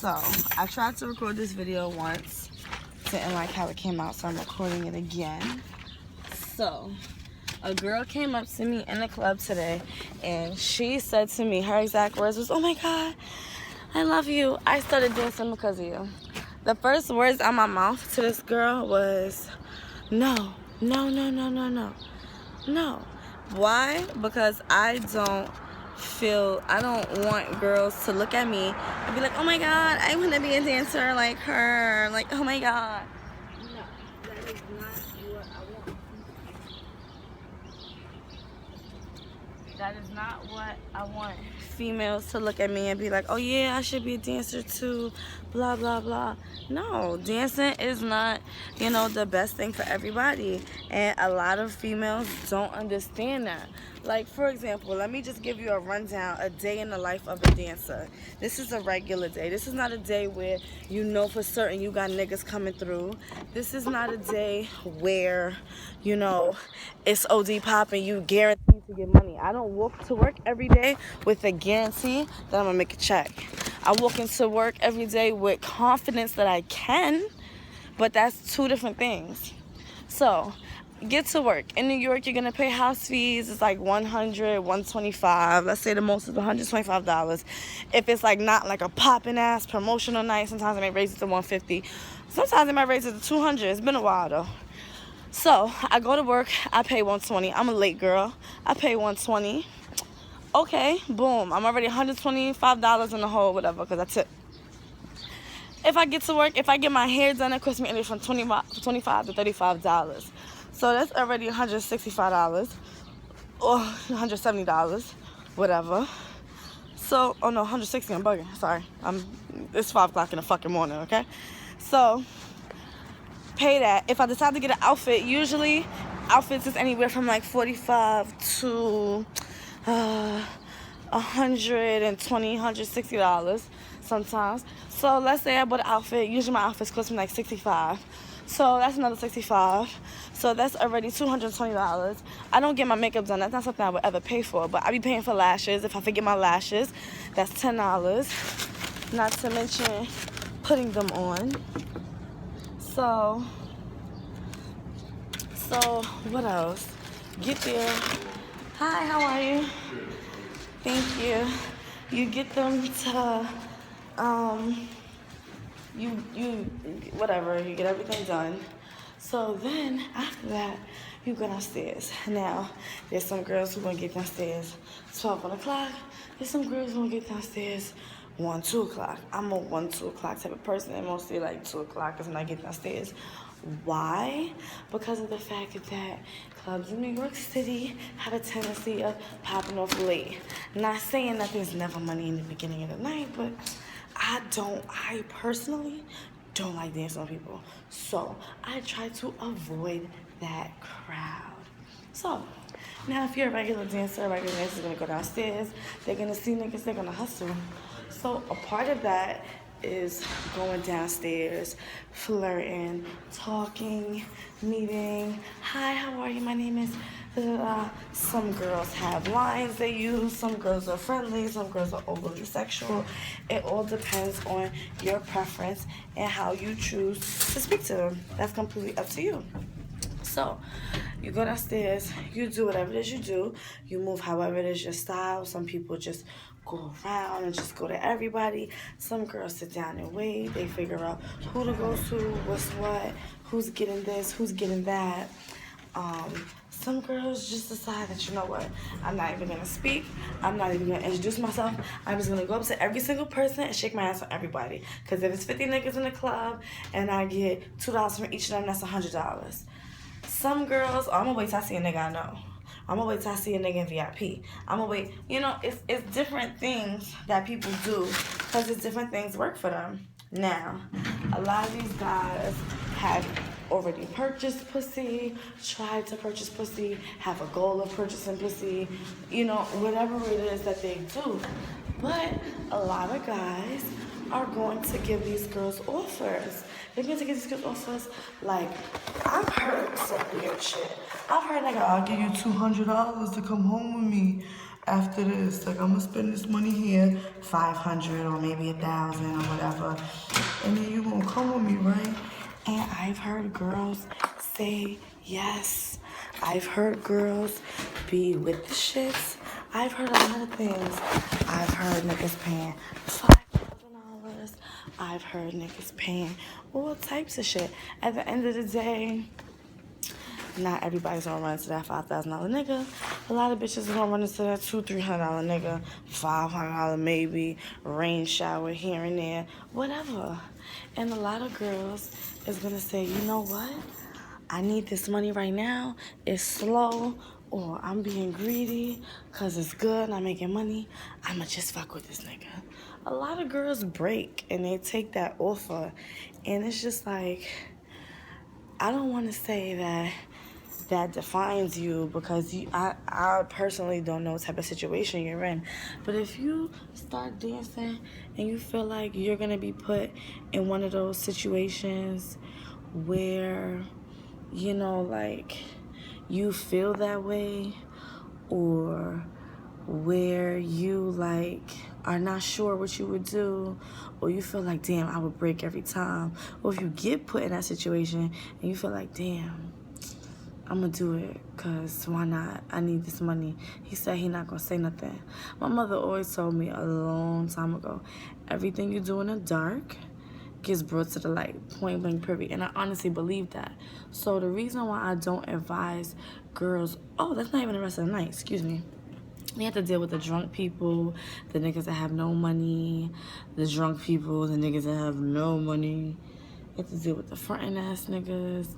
So, I tried to record this video once. Didn't like how it came out, so I'm recording it again. So, a girl came up to me in the club today, and she said to me, her exact words was, "Oh my God, I love you. I started dancing because of you." The first words out my mouth to this girl was, no, no, no, no, no, no, no. Why? Because I don't want girls to look at me and be like, "Oh my God, I want to be a dancer like her." Like, oh my God. No, that is not what I want. That is not what I want females to look at me and be like, "Oh yeah, I should be a dancer too, blah, blah, blah." No, dancing is not, the best thing for everybody. And a lot of females don't understand that. Like, for example, let me just give you a rundown, a day in the life of a dancer. This is a regular day. This is not a day where you know for certain you got niggas coming through. This is not a day where, it's OD popping, you guaranteed to get money. I don't walk to work every day with a guarantee that I'm gonna make a check. I walk into work every day with confidence that I can, but that's two different things. So, get to work. In New York, you're gonna pay house fees. It's like $100, $125. Let's say the most is $125. If it's like not like a popping ass promotional night, sometimes they may raise it to $150. Sometimes they might raise it to $200. It's been a while though. So I go to work, I pay $120. I'm a late girl. I pay $120. Okay, boom. I'm already $125 in the hole, whatever, because I tip. If I get to work, if I get my hair done, it costs me anywhere from $25 to $35. So that's already $165 or $170, whatever. So, oh no, $160, I'm bugging. Sorry. It's 5 o'clock in the fucking morning, okay? So, pay that. If I decide to get an outfit, usually outfits is anywhere from like $45 to $120, $160 sometimes. So let's say I bought an outfit. Usually my outfits cost me like $65. So that's another $65. So that's already $220. I don't get my makeup done. That's not something I would ever pay for. But I be paying for lashes. If I forget my lashes, that's $10. Not to mention putting them on. So what else? Get there. Hi, how are you? Thank you. You get them to, whatever, you get everything done. So then, after that, you go downstairs. Now, there's some girls who want to get downstairs 12, 1 o'clock. There's some girls who want to get downstairs 1, 2 o'clock. I'm a 1, 2 o'clock type of person, and mostly like 2 o'clock is when I get downstairs. Why? Because of the fact that clubs in New York City have a tendency of popping off late. Not saying that there's never money in the beginning of the night, but I personally don't like dancing on people. So I try to avoid that crowd. So now if you're a regular dancer is gonna go downstairs, they're gonna see niggas, they're gonna hustle. So a part of that is going downstairs, flirting, talking, meeting. Hi, how are you? My name is Some girls have lines they use. Some girls are friendly. Some girls are overly sexual. It all depends on your preference and how you choose to speak to them. That's completely up to you. So, you go downstairs, you do whatever it is you do, you move however it is your style. Some people just go around and just go to everybody. Some girls sit down and wait. They figure out who to go to, what's what, who's getting this, who's getting that. Some girls just decide that, you know what, I'm not even gonna speak, I'm not even gonna introduce myself, I'm just gonna go up to every single person and shake my ass on everybody. Because if it's 50 niggas in the club and I get $2 from each of them, that's $100. Some girls, I'm gonna wait till I see a nigga I know. I'm gonna wait till I see a nigga in VIP. I'm gonna wait, it's different things that people do because it's different things work for them. Now, a lot of these guys have already purchased pussy, tried to purchase pussy, have a goal of purchasing pussy, whatever it is that they do. But a lot of guys are going to give these girls offers. They're going to give these girls offers like, I've heard some weird shit. I've heard like, I'll give you $200 to come home with me. after this. Like, I'm gonna spend this money here, 500 or maybe 1,000 or whatever. And then you gonna come with me, right? And I've heard girls say yes. I've heard girls be with the shits. I've heard a lot of things. I've heard niggas paying $5,000. I've heard niggas paying all types of shit. At the end of the day, not everybody's gonna run into that $5,000 nigga. A lot of bitches are gonna run into that $200-300 nigga, $500 maybe, rain shower here and there, whatever. And a lot of girls is gonna say, you know what? I need this money right now. It's slow, or I'm being greedy because it's good and I'm making money. I'ma just fuck with this nigga. A lot of girls break and they take that offer, and it's just like, I don't want to say that defines you, because I personally don't know what type of situation you're in. But if you start dancing and you feel like you're going to be put in one of those situations where, you know, like, you feel that way, or where you, like, are not sure what you would do, or you feel like, damn, I would break every time, or if you get put in that situation and you feel like, damn, I'm gonna do it, because why not? I need this money. He said he not gonna say nothing. My mother always told me a long time ago, everything you do in the dark gets brought to the light, point blank period. And I honestly believe that. So the reason why I don't advise girls, oh, that's not even the rest of the night, excuse me. You have to deal with the drunk people, the niggas that have no money, the drunk people, the niggas that have no money. You have to deal with the frontin' ass niggas.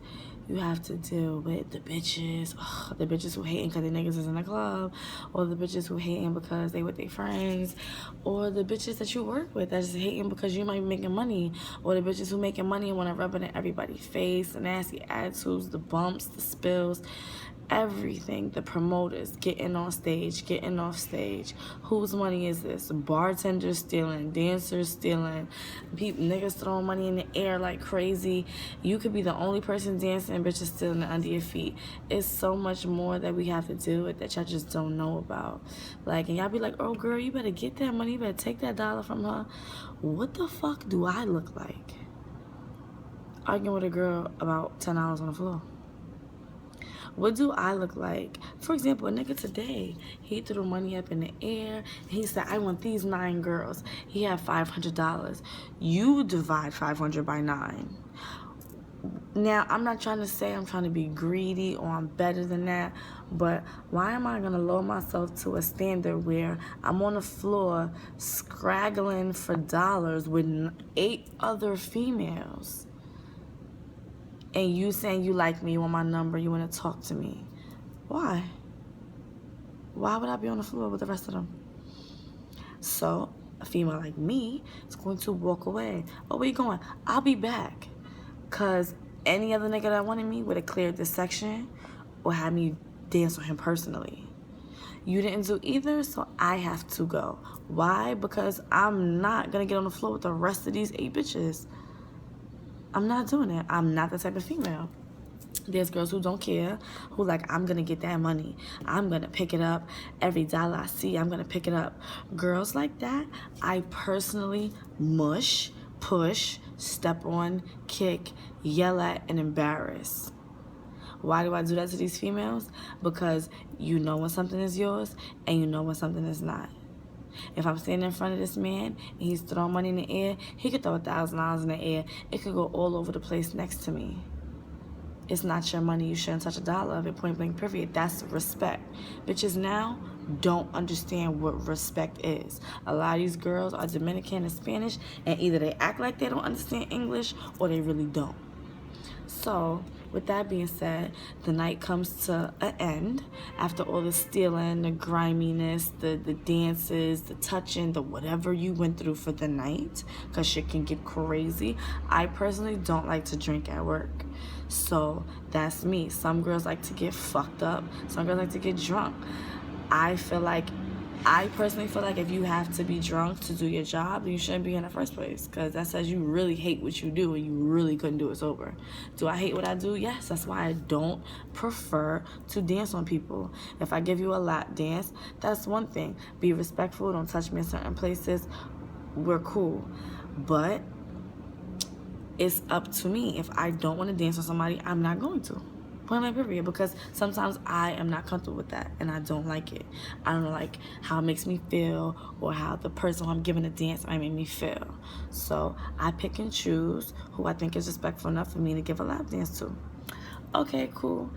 You have to deal with the bitches. Ugh, the bitches who hating because their niggas is in the club. Or the bitches who hating because they with their friends. Or the bitches that you work with that's hating because you might be making money. Or the bitches who making money and want to rub it in everybody's face. The nasty attitudes, the bumps, the spills. Everything. The promoters getting on stage, getting off stage. Whose money is this? Bartenders stealing, dancers stealing, people, niggas throwing money in the air like crazy. You could be the only person dancing, bitches stealing it under your feet. It's so much more that we have to deal with that y'all just don't know about. Like, and y'all be like, oh girl, you better get that money, you better take that dollar from her. What the fuck do I look like arguing with a girl about $10 on the floor? What do I look like? For example, a nigga today, he threw money up in the air. He said, I want these 9 girls. He had $500. You divide 500 by 9. Now, I'm not trying to say I'm trying to be greedy or I'm better than that, but why am I going to lower myself to a standard where I'm on the floor scraggling for dollars with 8 other females? And you saying you like me, you want my number, you want to talk to me. Why? Why would I be on the floor with the rest of them? So, a female like me is going to walk away. Oh, where you going? I'll be back. Because any other nigga that wanted me would have cleared this section or had me dance with him personally. You didn't do either, so I have to go. Why? Because I'm not going to get on the floor with the rest of these 8 bitches. I'm not doing it. I'm not the type of female. There's girls who don't care, who like, I'm going to get that money. I'm going to pick it up. Every dollar I see, I'm going to pick it up. Girls like that, I personally mush, push, step on, kick, yell at, and embarrass. Why do I do that to these females? Because you know when something is yours and you know when something is not. If I'm standing in front of this man and he's throwing money in the air, he could throw $1,000 in the air. It could go all over the place next to me. It's not your money. You shouldn't touch a dollar of it, point blank period. That's respect. Bitches now don't understand what respect is. A lot of these girls are Dominican and Spanish, and either they act like they don't understand English or they really don't. So, with that being said, the night comes to an end after all the stealing, the griminess, the dances, the touching, the whatever you went through for the night, because shit can get crazy. I personally don't like to drink at work. So, that's me. Some girls like to get fucked up. Some girls like to get drunk. I feel like I personally feel like if you have to be drunk to do your job, you shouldn't be in the first place, because that says you really hate what you do and you really couldn't do it sober. Do I hate what I do? Yes. That's why I don't prefer to dance on people. If I give you a lap dance, that's one thing. Be respectful. Don't touch me in certain places. We're cool. But it's up to me. If I don't want to dance with somebody, I'm not going to. Point blank period. Because sometimes I am not comfortable with that and I don't like it. I don't like how it makes me feel or how the person who I'm giving a dance might make me feel. So I pick and choose who I think is respectful enough for me to give a lap dance to. Okay, cool.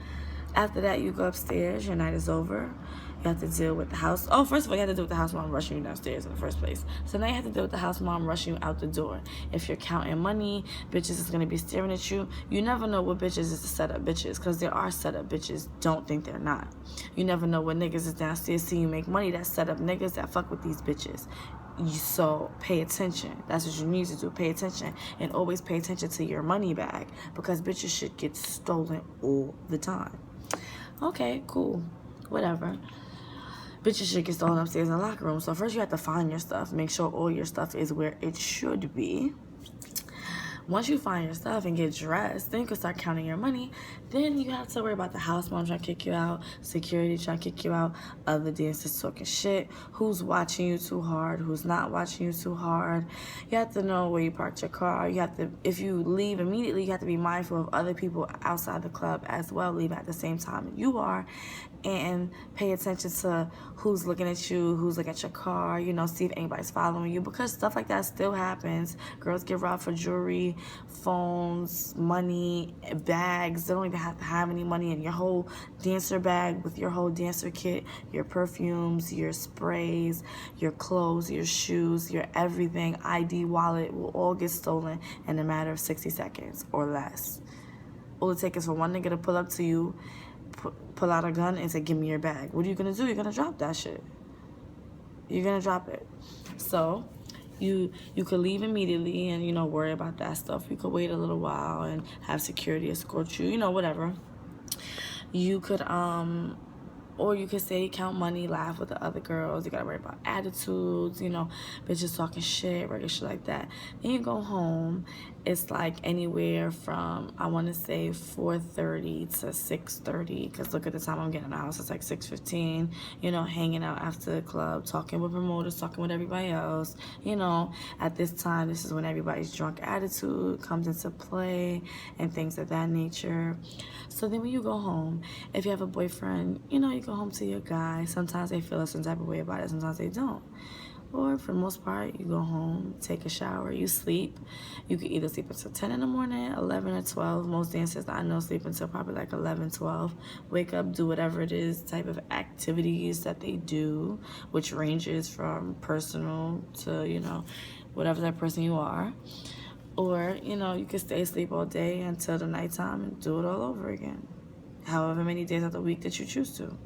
After that, you go upstairs. Your night is over. You have to deal with the house. Oh, first of all, you have to deal with the house mom rushing you downstairs in the first place. So now you have to deal with the house mom rushing you out the door. If you're counting money, bitches is going to be staring at you. You never know what bitches is the set-up bitches, because there are set-up bitches. Don't think they're not. You never know what niggas is downstairs seeing you make money. That's set-up niggas that fuck with these bitches. So pay attention. That's what you need to do. Pay attention. And always pay attention to your money bag, because bitches shit gets stolen all the time. Okay, cool. Whatever. Bitches shit gets stolen upstairs in the locker room. So first you have to find your stuff. Make sure all your stuff is where it should be. Once you find your stuff and get dressed, then you can start counting your money. Then you have to worry about the house mom trying to kick you out, security trying to kick you out, other dancers talking shit, who's watching you too hard, who's not watching you too hard. You have to know where you parked your car. You have to, if you leave immediately, you have to be mindful of other people outside the club as well, leave at the same time you are, and pay attention to who's looking at you, who's looking at your car, you know, see if anybody's following you, because stuff like that still happens. Girls get robbed for jewelry, phones, money, bags. They don't even have to have any money in your whole dancer bag with your whole dancer kit, your perfumes, your sprays, your clothes, your shoes, your everything, ID, wallet will all get stolen in a matter of 60 seconds or less. All it takes is for one nigga to pull up to you, pull out a gun and say, give me your bag. What are you going to do? You're going to drop that shit. You're going to drop it. So you could leave immediately and, you know, worry about that stuff. You could wait a little while and have security escort you, you know, whatever. You could, or you could say count money, laugh with the other girls. You gotta worry about attitudes, you know, bitches talking shit, regular shit like that. Then you go home. It's like anywhere from, I want to say 4:30 to 6:30, because look at the time I'm getting in the house. It's like 6:15, you know, hanging out after the club, talking with promoters, talking with everybody else. You know, at this time, this is when everybody's drunk attitude comes into play and things of that nature. So then when you go home, if you have a boyfriend, you know, you go home to your guy. Sometimes they feel a certain type of way about it, sometimes they don't. Or for the most part, you go home, take a shower, you sleep. You can either sleep until 10 in the morning, 11 or 12. Most dancers I know sleep until probably like 11, 12. Wake up, do whatever it is, type of activities that they do, which ranges from personal to, you know, whatever that person you are. Or, you know, you can stay asleep all day until the nighttime and do it all over again. However many days of the week that you choose to.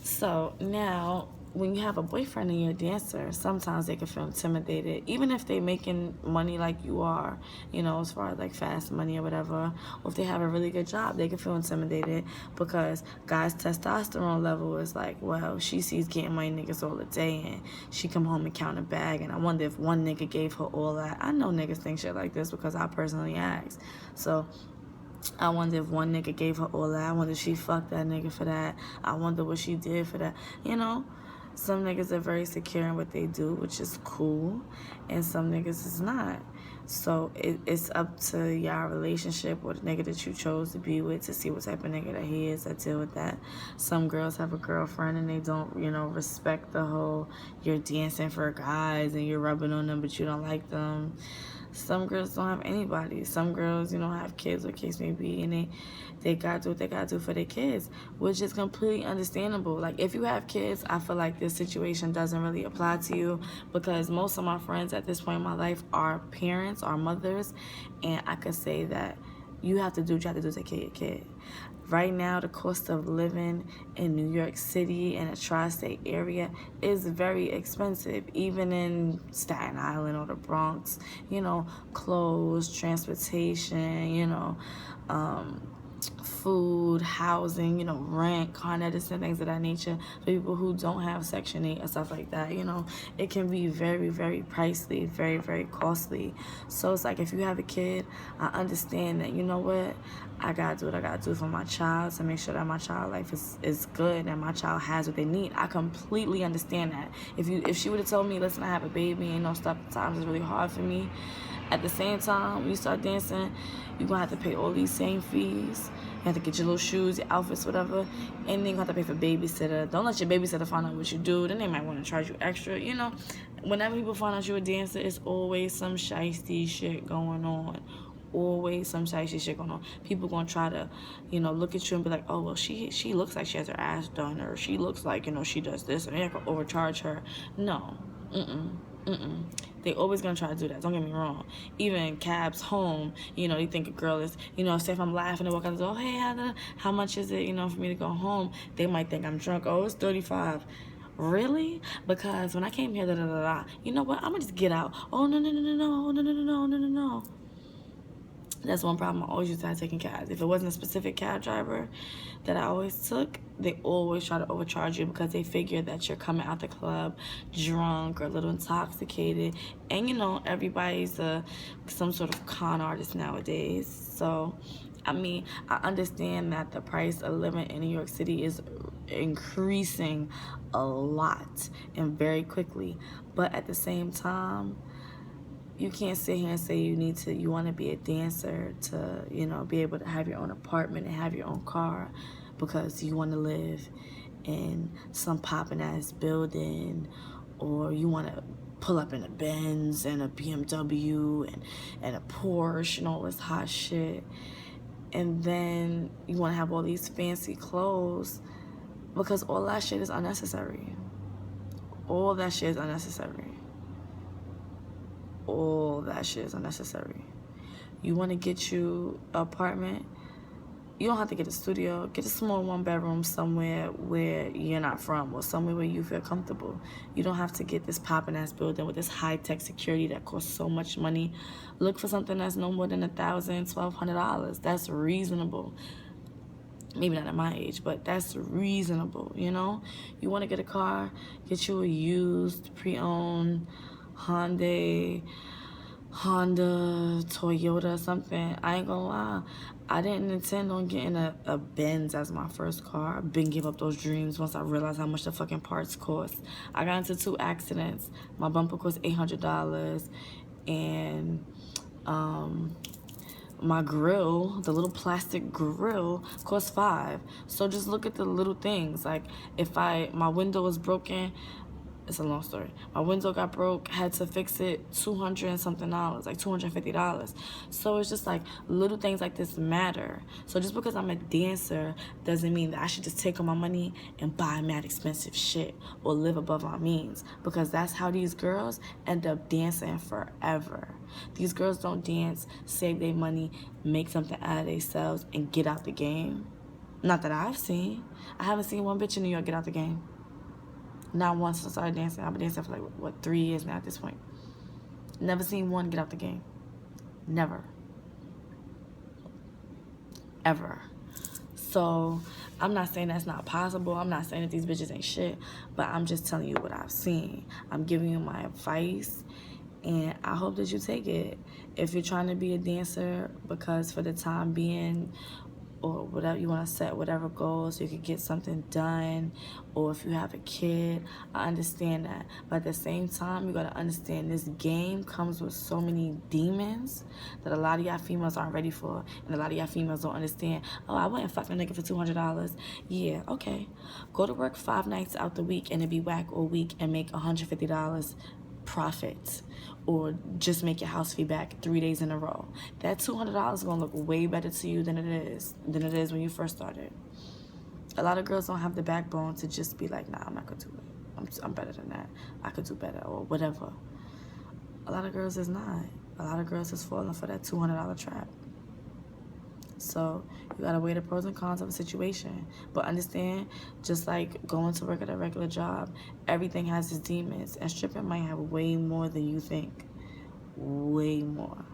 So now, when you have a boyfriend and you're a dancer, sometimes they can feel intimidated, even if they're making money like you are, you know, as far as like fast money or whatever, or if they have a really good job, they can feel intimidated because guys' testosterone level is like, well, she sees getting money niggas all the day and she come home and count a bag, and I wonder if one nigga gave her all that. I know niggas think shit like this because I personally asked. So I wonder if one nigga gave her all that. I wonder if she fucked that nigga for that. I wonder what she did for that. You know, some niggas are very secure in what they do, which is cool, and some niggas is not. So it's up to y'all relationship or the nigga that you chose to be with to see what type of nigga that he is that deal with that. Some girls have a girlfriend and they don't, you know, respect the whole you're dancing for guys and you're rubbing on them but you don't like them. Some girls don't have anybody. Some girls, you know, have kids, or case may be, and they gotta do what they gotta do for their kids, which is completely understandable. Like, if you have kids, I feel like this situation doesn't really apply to you, because most of my friends at this point in my life are parents, are mothers, and I could say that you have to do what you have to do to take care of your kid. Right now, the cost of living in New York City and the tri-state area is very expensive. Even in Staten Island or the Bronx, you know, clothes, transportation, you know, food, housing, you know, rent, car notice, and things of that nature. For people who don't have Section 8 and stuff like that, you know, it can be very, very pricey, very, very costly. So it's like, if you have a kid, I understand that, you know what, I gotta do what I gotta do for my child to make sure that my child life is good and my child has what they need. I completely understand that. If she would have told me, listen, I have a baby, ain't no stuff, times is really hard for me. At the same time, when you start dancing, you're gonna have to pay all these same fees. You have to get your little shoes, your outfits, whatever. And then you have to pay for babysitter. Don't let your babysitter find out what you do. Then they might want to charge you extra. You know, whenever people find out you're a dancer, it's always some shiesty shit going on. Always some shiesty shit going on. People gonna try to, you know, look at you and be like, oh, well, she looks like she has her ass done, or she looks like, you know, she does this, and they can overcharge her. No. They always gonna try to do that. Don't get me wrong. Even cabs home, you know, they think a girl is, you know, say if I'm laughing and walk out the door, hey, Heather, how much is it, you know, for me to go home? They might think I'm drunk. Oh, it's $35. Really? Because when I came here, you know what? I'm gonna just get out. Oh, no. That's one problem I always used to have taking cabs. If it wasn't a specific cab driver that I always took, they always try to overcharge you because they figure that you're coming out the club drunk or a little intoxicated. And, you know, everybody's some sort of con artist nowadays. So, I mean, I understand that the price of living in New York City is increasing a lot and very quickly. But at the same time, you can't sit here and say you want to be a dancer to, you know, be able to have your own apartment and have your own car because you want to live in some poppin' ass building, or you want to pull up in a Benz and a BMW and a Porsche and all this hot shit. And then you want to have all these fancy clothes, because all that shit is unnecessary. All that shit is unnecessary. All that shit is unnecessary. You want to get you an apartment, you don't have to get a studio. Get a small 1-bedroom somewhere where you're not from, or somewhere where you feel comfortable. You don't have to get this poppin' ass building with this high-tech security that costs so much money. Look for something that's no more than $1,000, $1,200. That's reasonable. Maybe not at my age, but that's reasonable, you know? You want to get a car, get you a used, pre-owned Honda, Toyota, something. I ain't gonna lie, I didn't intend on getting a Benz as my first car. I've been give up those dreams once I realized how much the fucking parts cost. I got into 2 accidents. My bumper cost $800, and my grill, the little plastic grill, cost $5. So just look at the little things. Like, if my window was broken, it's a long story. My window got broke, had to fix it, $200 and something, like $250. So it's just like little things like this matter. So just because I'm a dancer doesn't mean that I should just take all my money and buy mad expensive shit or live above my means, because that's how these girls end up dancing forever. These girls don't dance, save their money, make something out of themselves, and get out the game. Not that I've seen. I haven't seen one bitch in New York get out the game. Not once since I started dancing. I've been dancing for like, 3 years now at this point. Never seen one get out the game. Never. Ever. So, I'm not saying that's not possible. I'm not saying that these bitches ain't shit. But I'm just telling you what I've seen. I'm giving you my advice. And I hope that you take it. If you're trying to be a dancer because for the time being, or whatever, you want to set whatever goals so you can get something done, or if you have a kid, I understand that. But at the same time, you got to understand this game comes with so many demons that a lot of y'all females aren't ready for, and a lot of y'all females don't understand. Oh, I wouldn't fuck a nigga for $200. Yeah, okay. Go to work 5 nights out the week and it be whack all week and make $150 profit, or just make your house fee back 3 days in a row. That $200 is gonna look way better to you than it is when you first started. A lot of girls don't have the backbone to just be like, nah, I'm not gonna do it. I'm better than that. I could do better, or whatever. A lot of girls is not. A lot of girls is falling for that $200 trap. So you gotta weigh the pros and cons of a situation. But understand, just like going to work at a regular job, everything has its demons, and stripping might have way more than you think. Way more.